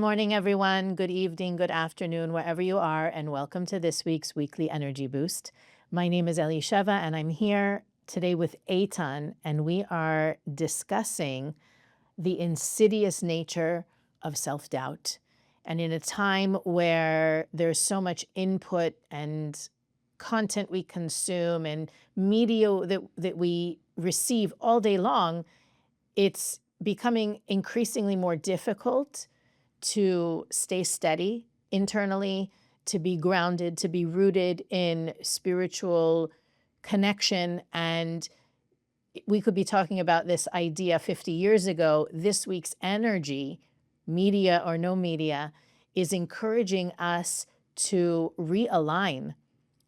morning, everyone. Good evening, good afternoon, wherever you are, and welcome to this week's Weekly Energy Boost. My name is Elisheva, and I'm here today with Eitan, and we are discussing the insidious nature of self-doubt. And in a time where there's so much input and content we consume and media that we receive all day long, it's becoming increasingly more difficult to stay steady internally, to be grounded, to be rooted in spiritual connection. And we could be talking about this idea 50 years ago. This week's energy, media or no media, is encouraging us to realign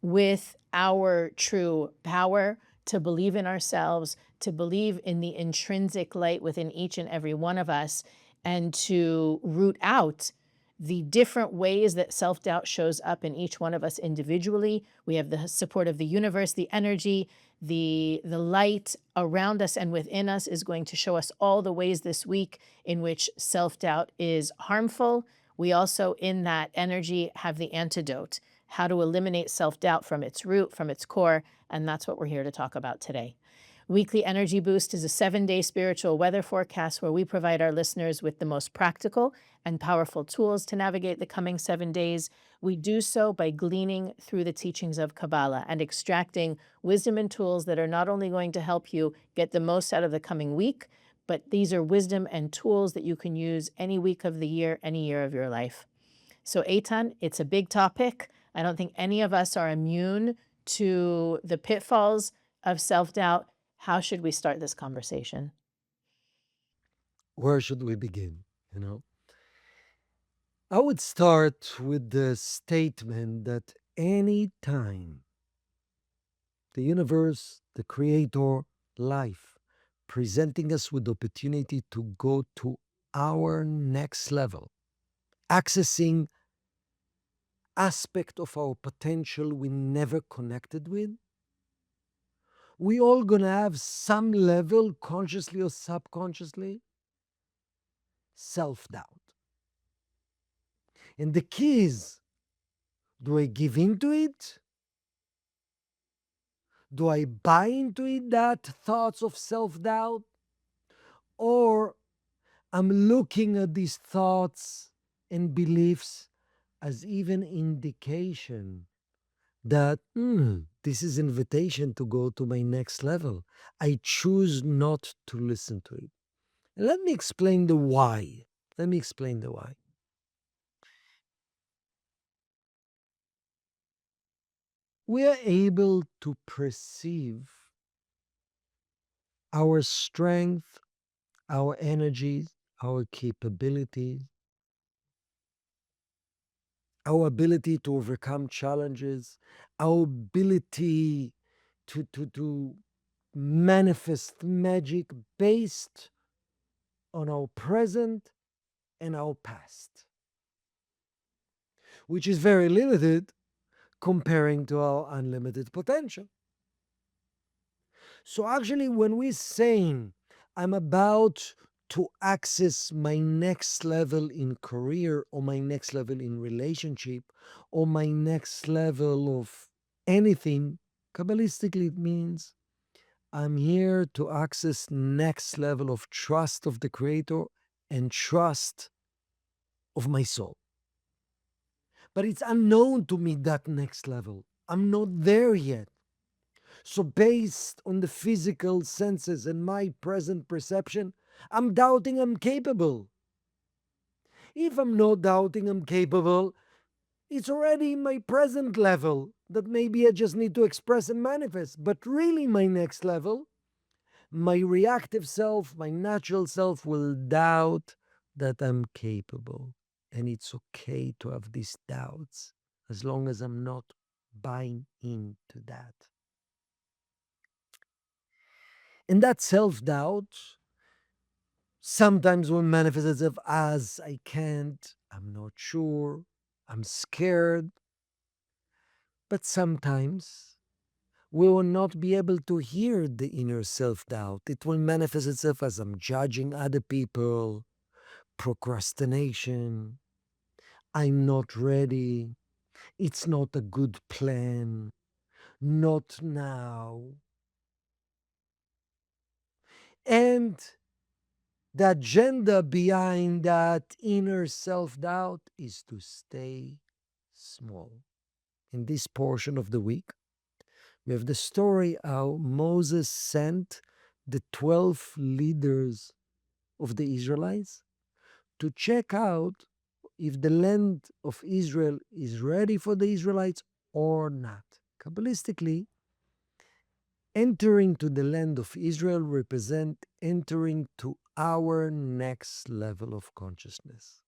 with our true power, to believe in ourselves, to believe in the intrinsic light within each and every one of us, and to root out the different ways that self-doubt shows up in each one of us individually. We have the support of the universe, the energy, the light around us and within us is going to show us all the ways this week in which self-doubt is harmful. We also, in that energy, have the antidote, how to eliminate self-doubt from its root, from its core, and that's what we're here to talk about today. Weekly Energy Boost is a 7-day spiritual weather forecast where we provide our listeners with the most practical and powerful tools to navigate the coming 7 days. We do so by gleaning through the teachings of Kabbalah and extracting wisdom and tools that are not only going to help you get the most out of the coming week, but these are wisdom and tools that you can use any week of the year, any year of your life. So Eitan, it's a big topic. I don't think any of us are immune to the pitfalls of self-doubt. How should we start this conversation? Where should we begin? I would start with the statement that any time the universe, the creator, life, presenting us with the opportunity to go to our next level, accessing aspect of our potential we never connected with, we all gonna have some level, consciously or subconsciously, self-doubt. And the key is, do I give into it? Do I buy into it, that thoughts of self-doubt? Or I'm looking at these thoughts and beliefs as even indication that this is invitation to go to my next level. I choose not to listen to it. Let me explain the why. Let me explain the why. We are able to perceive our strength, our energies, our capabilities, our ability to overcome challenges, our ability to manifest magic based on our present and our past, which is very limited comparing to our unlimited potential. So actually, when we're saying I'm about to access my next level in career or my next level in relationship or my next level of anything, Kabbalistically it means I'm here to access next level of trust of the creator and trust of my soul. But it's unknown to me, that next level. I'm not there yet. So, based on the physical senses and my present perception, I'm doubting I'm capable. If I'm not doubting I'm capable, it's already my present level that maybe I just need to express and manifest. But really, my next level, my reactive self, my natural self will doubt that I'm capable. And it's okay to have these doubts as long as I'm not buying into that. And that self doubt sometimes will manifest itself as I can't, I'm not sure, I'm scared. But sometimes we will not be able to hear the inner self doubt. It will manifest itself as I'm judging other people, procrastination, I'm not ready. It's not a good plan. Not now. And the agenda behind that inner self doubt is to stay small. In this portion of the week, we have the story how Moses sent the 12 leaders of the Israelites to check out if the land of Israel is ready for the Israelites or not. Kabbalistically, entering to the land of Israel represent entering to our next level of consciousness.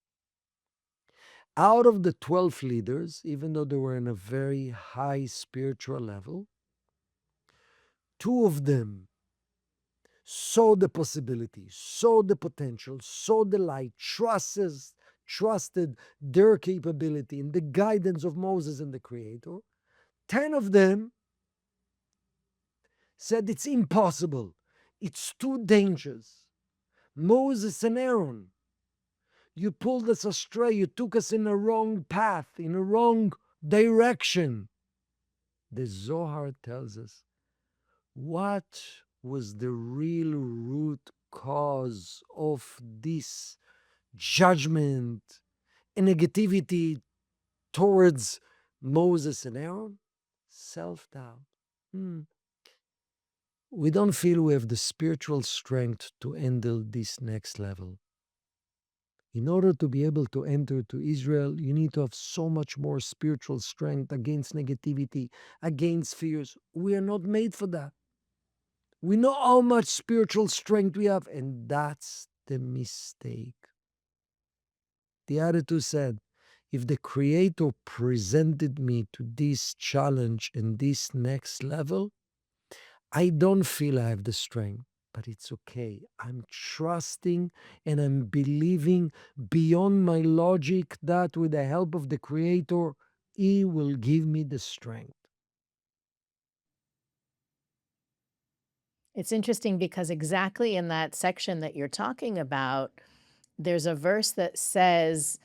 Out of the 12 leaders, even though they were in a very high spiritual level, two of them saw the possibility, saw the potential, saw the light, trusted their capability in the guidance of Moses and the Creator. 10 of them said it's impossible. It's too dangerous. Moses and Aaron, you pulled us astray. You took us in a wrong path, in a wrong direction. The Zohar tells us what was the real root cause of this judgment and negativity towards Moses and Aaron? Self doubt. We don't feel we have the spiritual strength to handle this next level. In order to be able to enter to Israel, you need to have so much more spiritual strength against negativity, against fears. We are not made for that. We know how much spiritual strength we have, and that's the mistake. The attitude said, if the Creator presented me to this challenge and this next level, I don't feel I have the strength, but it's okay. I'm trusting and I'm believing beyond my logic that with the help of the Creator, He will give me the strength. It's interesting because exactly in that section that you're talking about, there's a verse that says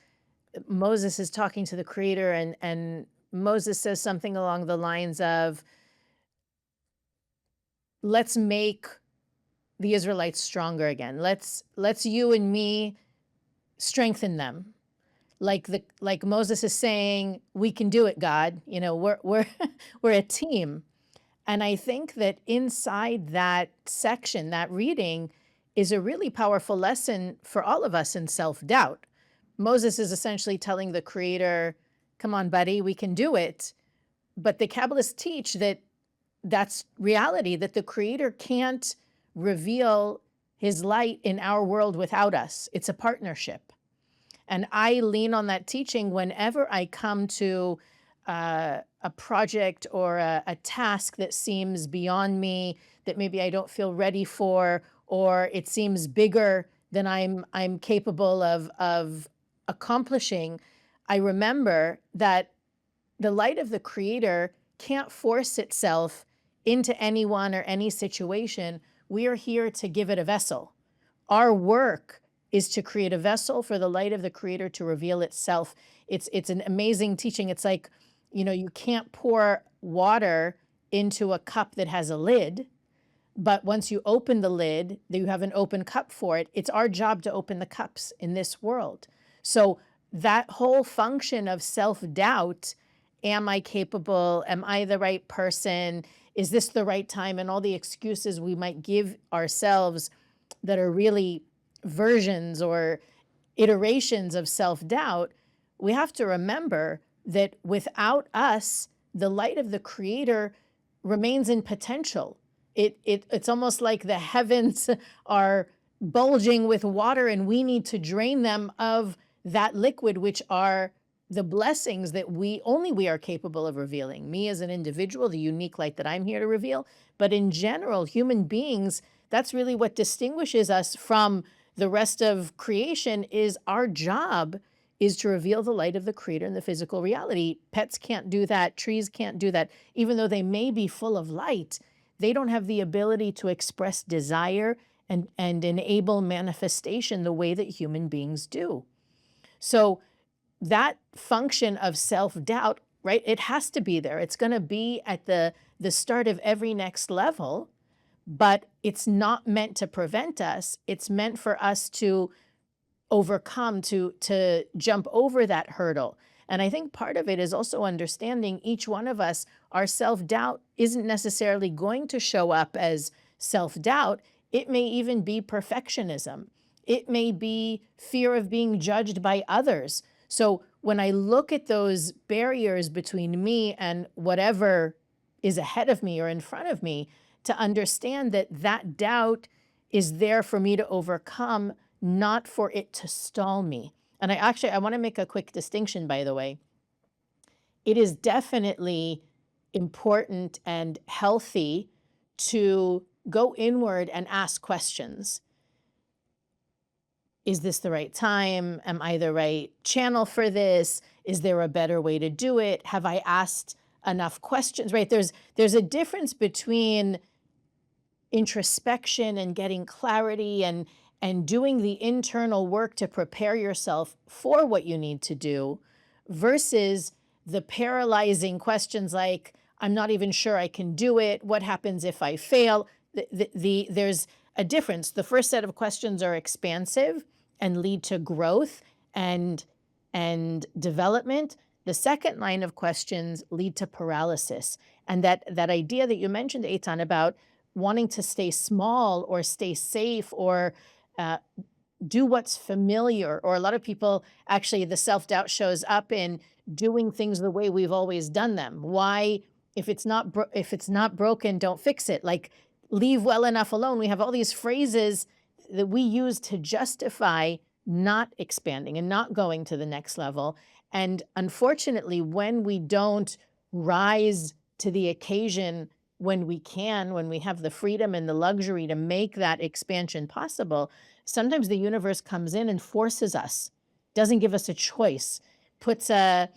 Moses is talking to the Creator, and Moses says something along the lines of, let's make the Israelites stronger again. Let's you and me strengthen them. Like Moses is saying, we can do it, God. You know, we're we're a team. And I think that inside that section, that reading, is a really powerful lesson for all of us in self-doubt. Moses is essentially telling the Creator, come on, buddy, we can do it. But the Kabbalists teach that that's reality, that the Creator can't reveal his light in our world without us. It's a partnership. And I lean on that teaching whenever I come to a project or a task that seems beyond me, that maybe I don't feel ready for, or it seems bigger than I'm capable of accomplishing. I remember that the light of the Creator can't force itself into anyone or any situation. We are here to give it a vessel. Our work is to create a vessel for the light of the Creator to reveal itself. It's an amazing teaching. It's like, you know, you can't pour water into a cup that has a lid, but once you open the lid, you have an open cup for it. It's our job to open the cups in this world. So that whole function of self-doubt, am I capable? Am I the right person? Is this the right time? And all the excuses we might give ourselves that are really versions or iterations of self-doubt, we have to remember that without us, the light of the Creator remains in potential. It's almost like the heavens are bulging with water and we need to drain them of that liquid, which are the blessings that we are capable of revealing. Me as an individual, the unique light that I'm here to reveal, but in general, human beings, that's really what distinguishes us from the rest of creation. Is our job is to reveal the light of the Creator in the physical reality. Pets can't do that. Trees can't do that. Even though they may be full of light, they don't have the ability to express desire and enable manifestation the way that human beings do. So that function of self-doubt, right? It has to be there. It's going to be at the start of every next level, but it's not meant to prevent us. It's meant for us to overcome, to jump over that hurdle. And I think part of it is also understanding each one of us, our self-doubt isn't necessarily going to show up as self-doubt. It may even be perfectionism. It may be fear of being judged by others. So when I look at those barriers between me and whatever is ahead of me or in front of me, to understand that that doubt is there for me to overcome, not for it to stall me. And I want to make a quick distinction, by the way. It is definitely important and healthy to go inward and ask questions. Is this the right time? Am I the right channel for this? Is there a better way to do it? Have I asked enough questions? Right? There's a difference between introspection and getting clarity and doing the internal work to prepare yourself for what you need to do versus the paralyzing questions like, I'm not even sure I can do it. What happens if I fail? There's a difference. The first set of questions are expansive and lead to growth and development. The second line of questions lead to paralysis. And that idea that you mentioned, Eitan, about wanting to stay small or stay safe or uh, do what's familiar, or a lot of people, actually the self-doubt shows up in doing things the way we've always done them. Why, if it's not broken, don't fix it. Like, leave well enough alone. We have all these phrases that we use to justify not expanding and not going to the next level. And unfortunately, when we don't rise to the occasion, when we have the freedom and the luxury to make that expansion possible, sometimes the universe comes in and forces us, doesn't give us a choice, puts a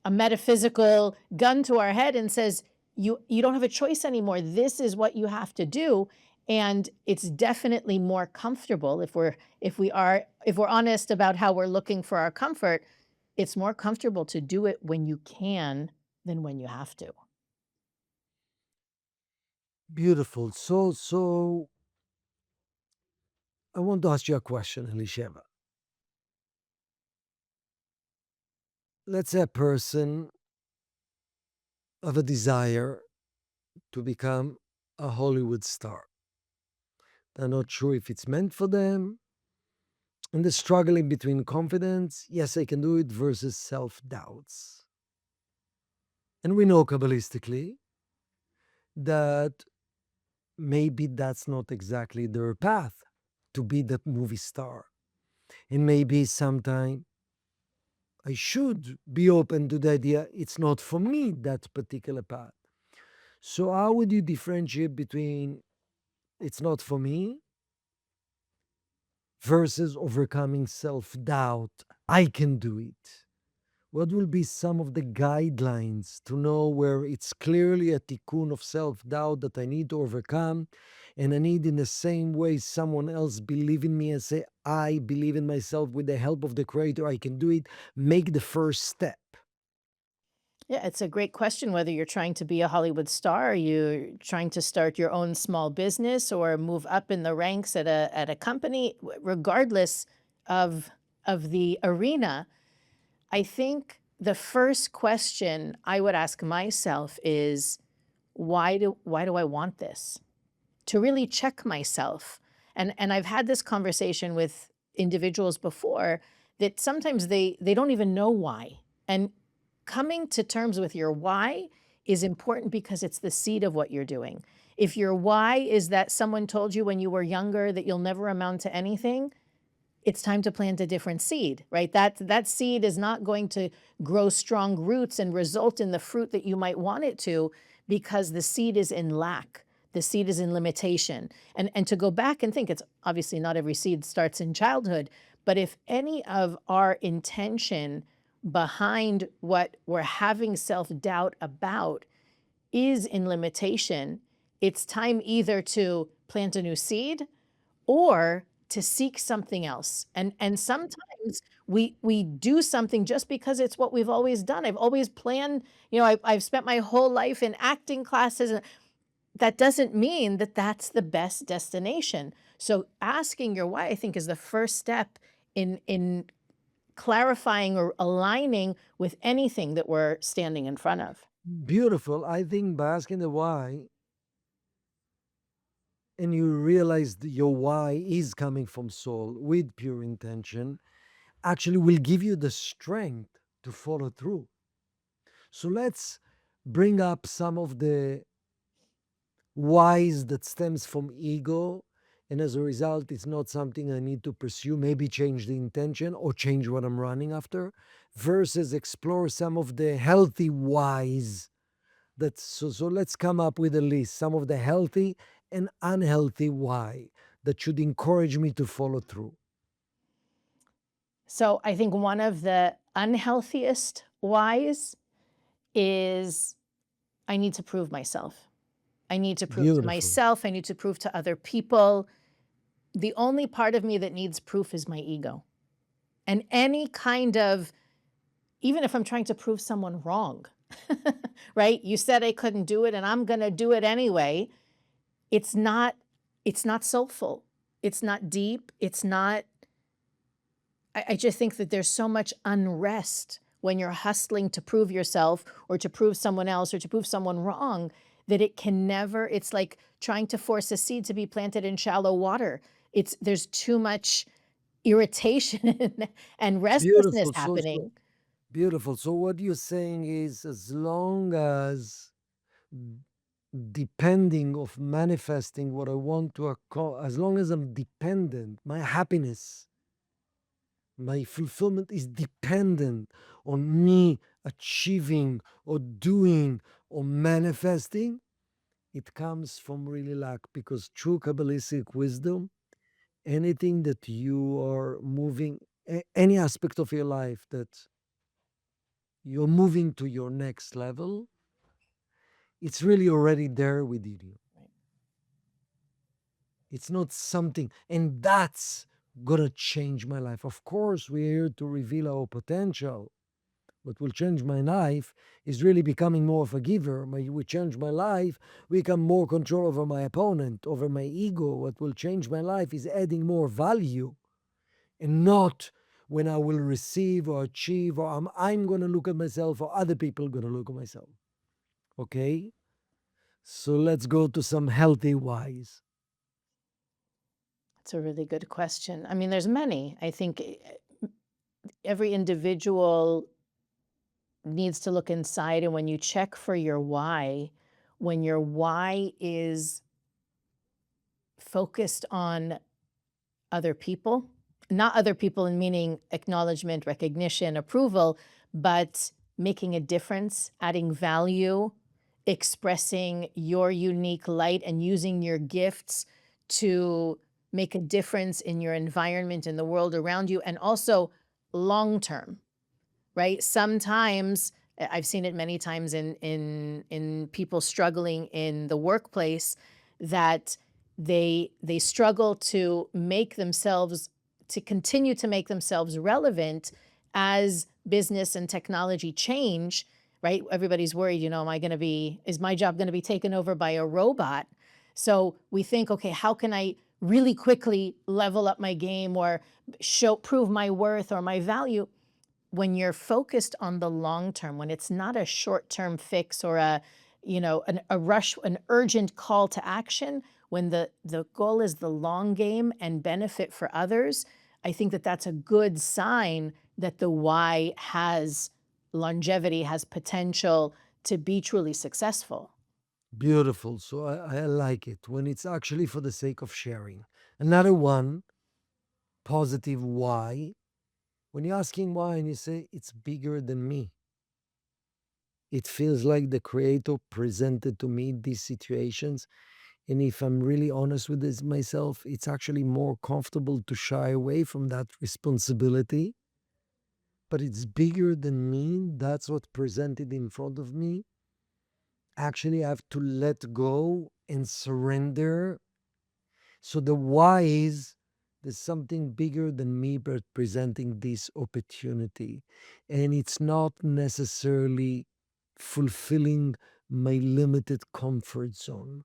metaphysical gun to our head and says, you don't have a choice anymore. This is what you have to do. And it's definitely more comfortable if we're honest about how we're looking for our comfort, it's more comfortable to do it when you can than when you have to. Beautiful. So I want to ask you a question, Elisheva. Let's say a person of a desire to become a Hollywood star. They're not sure if it's meant for them, and they're struggling between confidence, yes, I can do it, versus self doubts. And we know Kabbalistically that maybe that's not exactly their path to be that movie star. And maybe sometime I should be open to the idea it's not for me, that particular path. So, how would you differentiate between it's not for me versus overcoming self doubt? I can do it. What will be some of the guidelines to know where it's clearly a tikkun of self doubt that I need to overcome? And I need, in the same way, someone else believe in me and say, I believe in myself with the help of the Creator, I can do it. Make the first step. Yeah, it's a great question whether you're trying to be a Hollywood star, or you're trying to start your own small business or move up in the ranks at a company. Regardless of the arena, I think the first question I would ask myself is, why do I want this? To really check myself. And I've had this conversation with individuals before that sometimes they don't even know why. And coming to terms with your why is important because it's the seed of what you're doing. If your why is that someone told you when you were younger that you'll never amount to anything, it's time to plant a different seed, right? That seed is not going to grow strong roots and result in the fruit that you might want it to, because the seed is in lack. The seed is in limitation. And to go back and think, it's obviously not every seed starts in childhood, but if any of our intention behind what we're having self-doubt about is in limitation, it's time either to plant a new seed or to seek something else. And sometimes we do something just because it's what we've always done. I've always planned, I've spent my whole life in acting classes. And that doesn't mean that that's the best destination. So asking your why, I think, is the first step in clarifying or aligning with anything that we're standing in front of. Beautiful. I think by asking the why, and you realize that your why is coming from soul with pure intention, actually will give you the strength to follow through. So let's bring up some of the whys that stems from ego, and as a result it's not something I need to pursue, maybe change the intention or change what I'm running after, versus explore some of the healthy whys. So let's come up with a list, some of the healthy and unhealthy why that should encourage me to follow through. So I think one of the unhealthiest whys is I need to prove myself. I need to prove to Beautiful. myself. I need to prove to other people. The only part of me that needs proof is my ego. And any kind of, even if I'm trying to prove someone wrong, right? You said I couldn't do it and I'm going to do it anyway. It's not, it's not soulful. It's not deep. It's not, I just think that there's so much unrest when you're hustling to prove yourself or to prove someone else or to prove someone wrong, that it can never, it's like trying to force a seed to be planted in shallow water. There's too much irritation and restlessness Beautiful. happening. Beautiful. So what you're saying is, as long as depending of manifesting what I want to accomplish, as long as I'm dependent, my happiness, my fulfillment is dependent on me achieving or doing or manifesting, it comes from really lack, because true Kabbalistic wisdom, anything that you are moving, any aspect of your life that you're moving to your next level, it's really already there within you. It's not something, and that's gonna change my life. Of course, we're here to reveal our potential. What will change my life is really becoming more of a giver. Will change my life, become more control over my opponent, over my ego. What will change my life is adding more value, and not when I will receive or achieve, or I'm going to look at myself or other people going to look at myself. Okay? So let's go to some healthy whys. It's a really good question. I mean, there's many. I think every individual needs to look inside. And when you check for your why, when your why is focused on other people, not other people in meaning acknowledgement, recognition, approval, but making a difference, adding value, expressing your unique light, and using your gifts to make a difference in your environment, in the world around you, and also long term, right? Sometimes I've seen it many times in people struggling in the workplace, that they struggle to make themselves, to continue to make themselves relevant as business and technology change, right? Everybody's worried, is my job going to be taken over by a robot? So we think, okay, how can I really quickly level up my game or prove my worth or my value? When you're focused on the long term, when it's not a short-term fix or a rush, an urgent call to action, when the goal is the long game and benefit for others, I think that that's a good sign that the why has longevity, has potential to be truly successful. Beautiful. So I like it when it's actually for the sake of sharing. Another one, positive why. When you're asking why and you say it's bigger than me, it feels like the creator presented to me these situations. And if I'm really honest with this myself, it's actually more comfortable to shy away from that responsibility. But it's bigger than me. That's what presented in front of me. Actually, I have to let go and surrender. So the why is There's something bigger than me presenting this opportunity. And it's not necessarily fulfilling my limited comfort zone.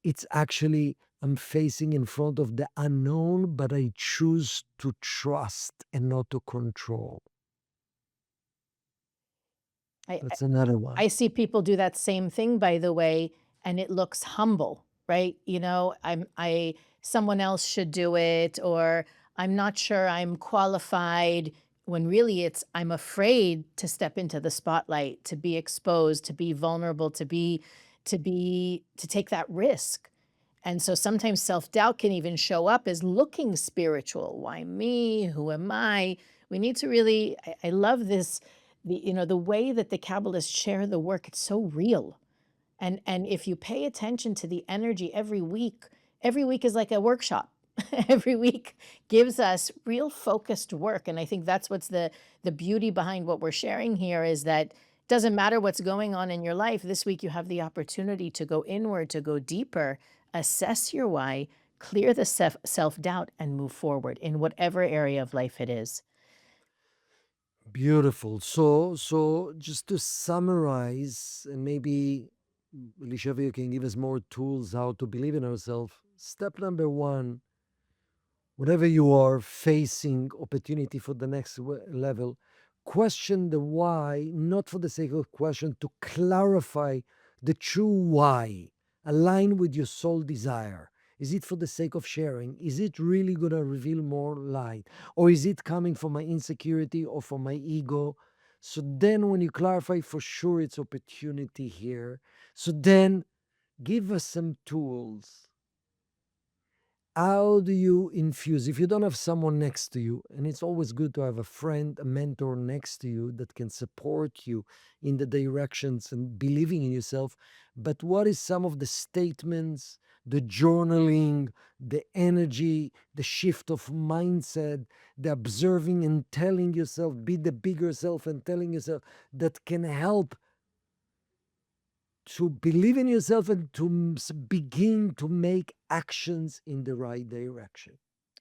It's actually, I'm facing in front of the unknown, but I choose to trust and not to control. I, That's another one. I see people do that same thing, by the way, and it looks humble, right? Someone else should do it, or I'm not sure I'm qualified, when really it's, I'm afraid to step into the spotlight, to be exposed, to be vulnerable, to take that risk. And so sometimes self-doubt can even show up as looking spiritual. Why me? Who am I? We need to really, I love this, the way that the Kabbalists share the work, it's so real. And if you pay attention to the energy every week is like a workshop. Every week gives us real focused work. And I think that's what's the beauty behind what we're sharing here, is that it doesn't matter what's going on in your life. This week you have the opportunity to go inward, to go deeper, assess your why, clear the self-doubt, and move forward in whatever area of life it is. Beautiful. So just to summarize, and maybe Elisheva, you can give us more tools how to believe in ourselves. Step number one, whenever you are facing opportunity for the next level, question the why, not for the sake of question, to clarify the true why, align with your soul desire. Is it for the sake of sharing? Is it really going to reveal more light? Or is it coming from my insecurity or from my ego? So then, when you clarify, for sure it's opportunity here. So then, give us some tools. How do you infuse, if you don't have someone next to you, and it's always good to have a friend, a mentor next to you that can support you in the directions and believing in yourself, but what is some of the statements, the journaling, the energy, the shift of mindset, the observing and telling yourself, be the bigger self and telling yourself, that can help to believe in yourself and to begin to make actions in the right direction?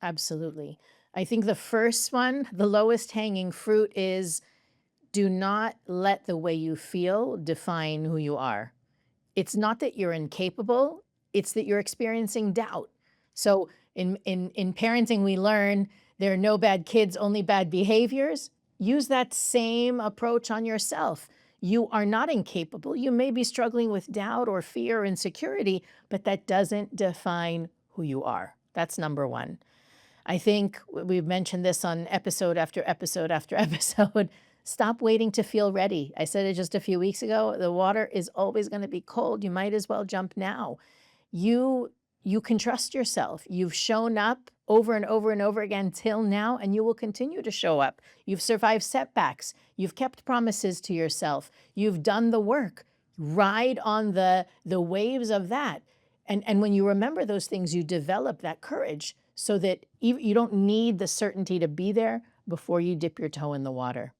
Absolutely. I think the first one, the lowest hanging fruit, is do not let the way you feel define who you are. It's not that you're incapable, it's that you're experiencing doubt. So in parenting, we learn there are no bad kids, only bad behaviors. Use that same approach on yourself. You are not incapable. You may be struggling with doubt or fear or insecurity, but that doesn't define who you are. That's number one. I think we've mentioned this on episode after episode after episode. Stop waiting to feel ready. I said it just a few weeks ago. The water is always going to be cold. You might as well jump now. You you can trust yourself. You've shown up over and over and over again till now, and you will continue to show up. You've survived setbacks. You've kept promises to yourself. You've done the work. Ride on the waves of that. And when you remember those things, you develop that courage so that you don't need the certainty to be there before you dip your toe in the water.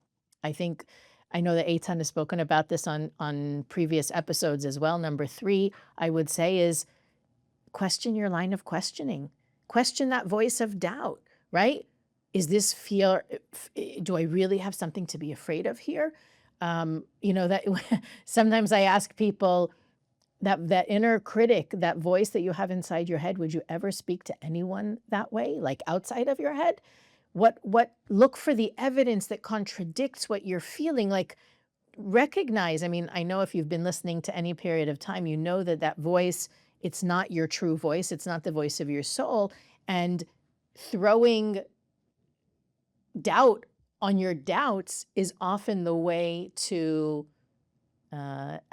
I think I know that Eitan has spoken about this on previous episodes as well. Number three, I would say, is question your line of questioning. Question that voice of doubt, right? Is this fear, do I really have something to be afraid of here? That sometimes I ask people, that inner critic, that voice that you have inside your head, would you ever speak to anyone that way, like outside of your head? What look for the evidence that contradicts what you're feeling, like recognize, I mean, I know if you've been listening to any period of time, you know that that voice, it's not your true voice, it's not the voice of your soul, and throwing doubt on your doubts is often the way to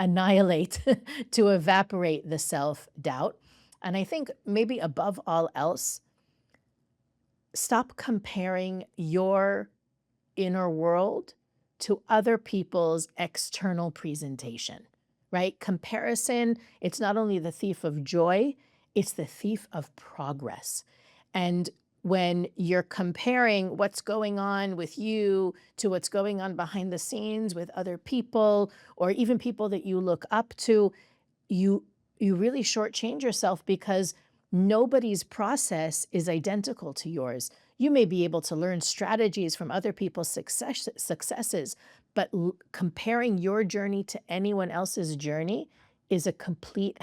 annihilate, to evaporate the self-doubt. And I think maybe above all else, stop comparing your inner world to other people's external presentation, right? Comparison, it's not only the thief of joy, it's the thief of progress. And when you're comparing what's going on with you to what's going on behind the scenes with other people, or even people that you look up to, you you really shortchange yourself, because Nobody's process is identical to yours. You may be able to learn strategies from other people's successes, but comparing your journey to anyone else's journey is a complete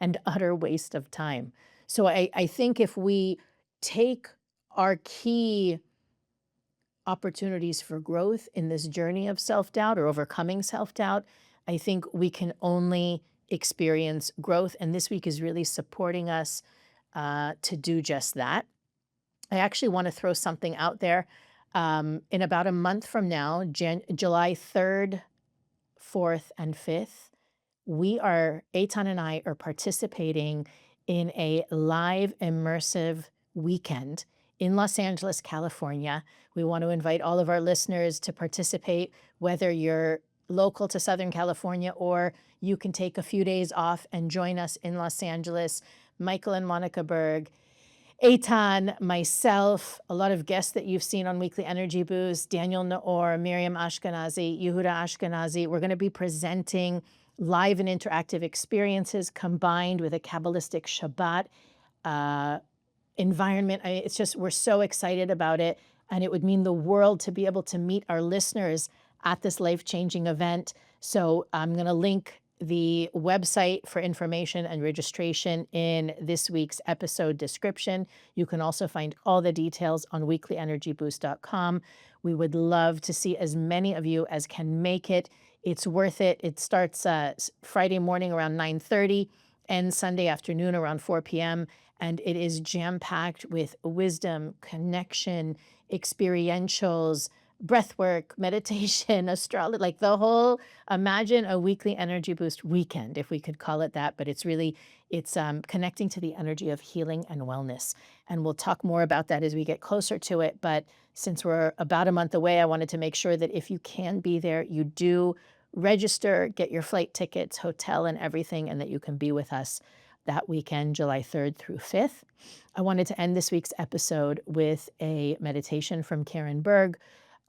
and utter waste of time. So I think if we take our key opportunities for growth in this journey of self doubt or overcoming self doubt, I think we can only experience growth. And this week is really supporting us to do just that. I actually want to throw something out there. In about a month from now, July 3rd, 4th, and 5th, Eitan and I are participating in a live immersive weekend in Los Angeles, California. We want to invite all of our listeners to participate, whether you're local to Southern California or you can take a few days off and join us in Los Angeles. Michael and Monica Berg, Eitan, myself, a lot of guests that you've seen on Weekly Energy Boost, Daniel Naor, Miriam Ashkenazi, Yehuda Ashkenazi. We're going to be presenting live and interactive experiences combined with a Kabbalistic Shabbat environment. It's just, we're so excited about it. And it would mean the world to be able to meet our listeners at this life-changing event. So I'm going to link the website for information and registration in this week's episode description. You can also find all the details on weeklyenergyboost.com. We would love to see as many of you as can make it. It's worth it. It starts Friday morning around 9:30 and Sunday afternoon around 4 p.m. And it is jam-packed with wisdom, connection, experientials, breathwork, meditation, astrology, like the whole, imagine a weekly energy boost weekend, if we could call it that. But it's really, it's connecting to the energy of healing and wellness. And we'll talk more about that as we get closer to it. But since we're about a month away, I wanted to make sure that if you can be there, you do register, get your flight tickets, hotel, and everything, and that you can be with us that weekend, July 3rd through 5th. I wanted to end this week's episode with a meditation from Karen Berg.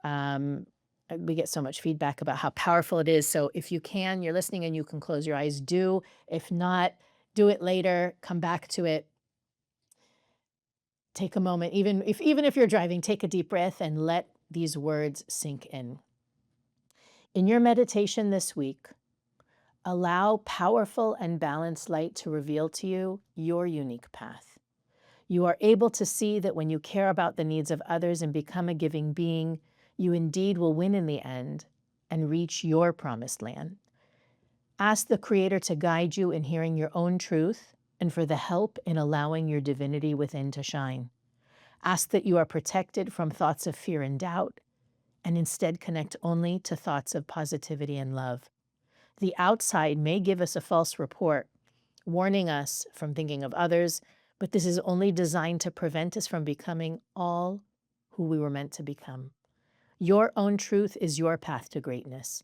We get so much feedback about how powerful it is. So if you can, you're listening and you can close your eyes, do. If not, do it later, come back to it. Take a moment, even if you're driving, take a deep breath and let these words sink in. In your meditation this week, allow powerful and balanced light to reveal to you your unique path. You are able to see that when you care about the needs of others and become a giving being, you indeed will win in the end and reach your promised land. Ask the Creator to guide you in hearing your own truth and for the help in allowing your divinity within to shine. Ask that you are protected from thoughts of fear and doubt and instead connect only to thoughts of positivity and love. The outside may give us a false report, warning us from thinking of others, but this is only designed to prevent us from becoming all who we were meant to become. Your own truth is your path to greatness.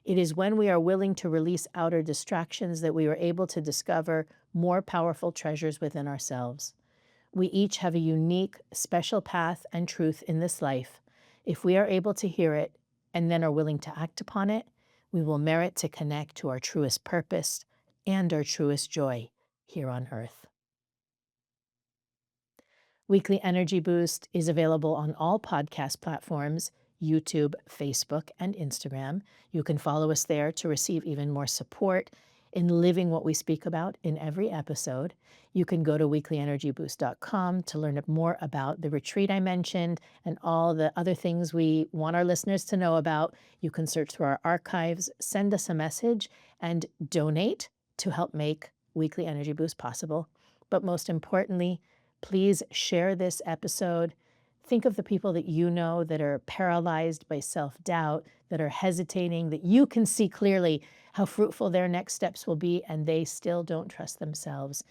It is when we are willing to release outer distractions that we are able to discover more powerful treasures within ourselves. We each have a unique, special path and truth in this life. If we are able to hear it and then are willing to act upon it, we will merit to connect to our truest purpose and our truest joy here on earth. Weekly Energy Boost is available on all podcast platforms, YouTube, Facebook, and Instagram. You can follow us there to receive even more support in living what we speak about in every episode. You can go to weeklyenergyboost.com to learn more about the retreat I mentioned and all the other things we want our listeners to know about. You can search through our archives, send us a message, and donate to help make Weekly Energy Boost possible. But most importantly, please share this episode. Think of the people that you know that are paralyzed by self-doubt, that are hesitating, that you can see clearly how fruitful their next steps will be, and they still don't trust themselves.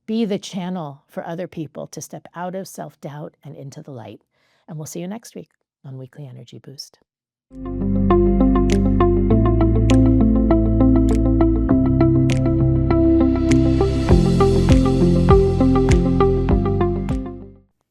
Be the channel for other people to step out of self-doubt and into the light. And we'll see you next week on Weekly Energy Boost.